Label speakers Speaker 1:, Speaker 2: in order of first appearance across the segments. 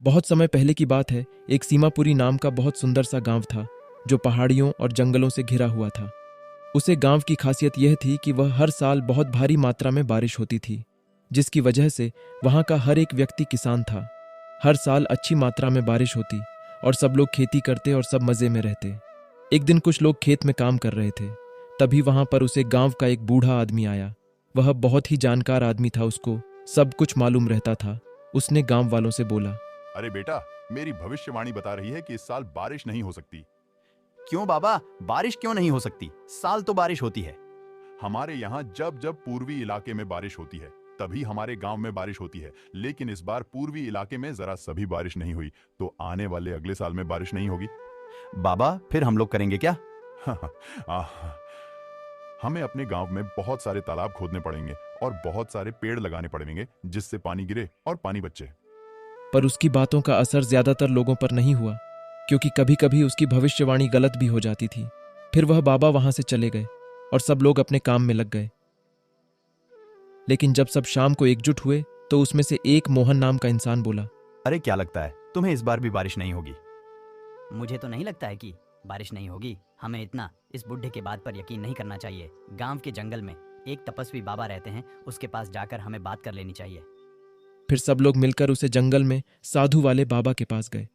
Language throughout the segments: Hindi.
Speaker 1: बहुत समय पहले की बात है। एक सीमापुरी नाम का बहुत सुंदर सा गांव था जो पहाड़ियों और जंगलों से घिरा हुआ था। उसे गांव की खासियत यह थी कि वह हर साल बहुत भारी मात्रा में बारिश होती थी, जिसकी वजह से वहां का हर एक व्यक्ति किसान था। हर साल अच्छी मात्रा में बारिश होती और सब लोग खेती करते और सब मजे में रहते। एक दिन कुछ लोग खेत में काम कर रहे थे। तभी वहां पर उसे गांव का एक बूढ़ा आदमी आया। वह बहुत ही जानकार आदमी था, उसको सब कुछ मालूम रहता था। उसने गांव वालों से बोला,
Speaker 2: अरे बेटा, मेरी भविष्यवाणी बता रही है कि इस साल बारिश नहीं हो सकती।
Speaker 3: क्यों बाबा, बारिश क्यों नहीं हो सकती? साल तो बारिश होती है।
Speaker 2: हमारे यहाँ जब जब पूर्वी इलाके में बारिश होती है तभी हमारे गांव में बारिश होती है, लेकिन इस बार पूर्वी इलाके में जरा सभी बारिश नहीं हुई, तो आने वाले अगले साल में बारिश नहीं होगी।
Speaker 3: बाबा, फिर हम लोग करेंगे क्या?
Speaker 2: आह, हमें अपने गांव में बहुत सारे तालाब खोदने पड़ेंगे और बहुत सारे पेड़ लगाने पड़ेंगे जिससे पानी गिरे और पानी बचे।
Speaker 1: पर उसकी बातों का असर ज्यादातर लोगों पर नहीं हुआ, क्योंकि कभी कभी उसकी भविष्यवाणी गलत भी हो जाती थी। फिर वह बाबा वहां से चले गए और सब लोग अपने काम में लग गए। लेकिन जब सब शाम को एकजुट हुए तो उसमें से एक मोहन नाम का इंसान बोला,
Speaker 3: अरे क्या लगता है तुम्हें इस बार भी बारिश नहीं होगी?
Speaker 4: मुझे तो नहीं लगता है कि बारिश नहीं होगी। हमें इतना इस बुढ़े के बात पर यकीन नहीं करना चाहिए। गांव के जंगल में एक तपस्वी बाबा रहते हैं, उसके पास जाकर हमें बात कर लेनी चाहिए।
Speaker 1: फिर सब लोग मिलकर उसे जंगल में साधु वाले बाबा के पास गए।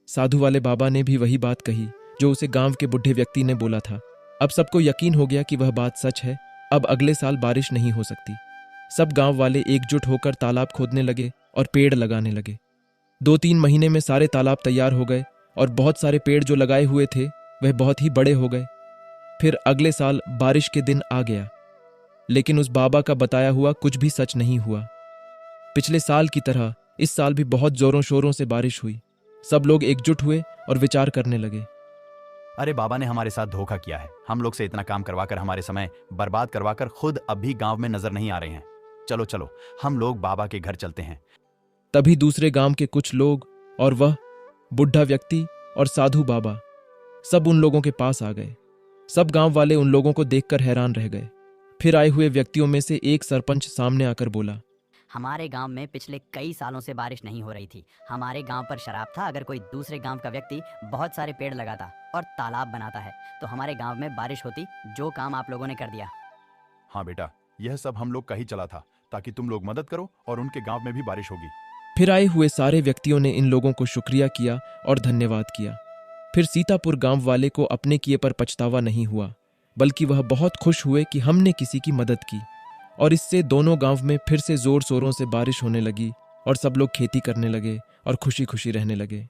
Speaker 1: साधु वाले बाबा ने भी वही बात कही जो उसे गांव के बुढ़े व्यक्ति ने बोला था। अब सबको यकीन हो गया कि वह बात सच है। अब अगले साल बारिश नहीं हो सकती। सब गांव वाले एकजुट होकर तालाब खोदने लगे और पेड़ लगाने लगे। 2-3 महीने में सारे तालाब तैयार हो गए और बहुत सारे पेड़ जो लगाए हुए थे वह बहुत ही बड़े हो गए। फिर अगले साल बारिश के दिन आ गया, लेकिन उस बाबा का बताया हुआ कुछ भी सच नहीं हुआ। पिछले साल की तरह इस साल भी बहुत जोरों शोरों से बारिश हुई। सब लोग एकजुट हुए और विचार करने लगे।
Speaker 3: अरे बाबा ने हमारे साथ धोखा किया है। हम लोग से इतना काम करवाकर, हमारे समय बर्बाद करवाकर खुद अब भी गांव में नजर नहीं आ रहे हैं। चलो चलो, हम लोग बाबा के घर चलते हैं।
Speaker 1: तभी दूसरे गांव के कुछ लोग और वह बुढ़ा व्यक्ति और साधु बाबा सब उन लोगों के पास आ गए। सब गांव वाले उन लोगों को देखकर हैरान रह गए। फिर आए हुए व्यक्तियों में से एक सरपंच सामने आकर बोला,
Speaker 4: हमारे गांव में पिछले कई सालों से बारिश नहीं हो रही थी। हमारे गांव पर शराब था, अगर कोई दूसरे गांव का व्यक्ति बहुत सारे पेड़ लगाता और तालाब बनाता है तो हमारे गांव में बारिश होती। जो काम आप लोगों ने कर दिया।
Speaker 2: हाँ बेटा, यह सब हम लोग का ही चला था ताकि तुम लोग मदद करो और उनके गांव में भी बारिश होगी।
Speaker 1: फिर आए हुए सारे व्यक्तियों ने इन लोगों को शुक्रिया किया और धन्यवाद किया। फिर सीतापुर गांव वाले को अपने किए पर पछतावा नहीं हुआ, बल्कि वह बहुत खुश हुए कि हमने किसी की मदद की। और इससे दोनों गांव में फिर से जोर शोरों से बारिश होने लगी और सब लोग खेती करने लगे और खुशी खुशी रहने लगे।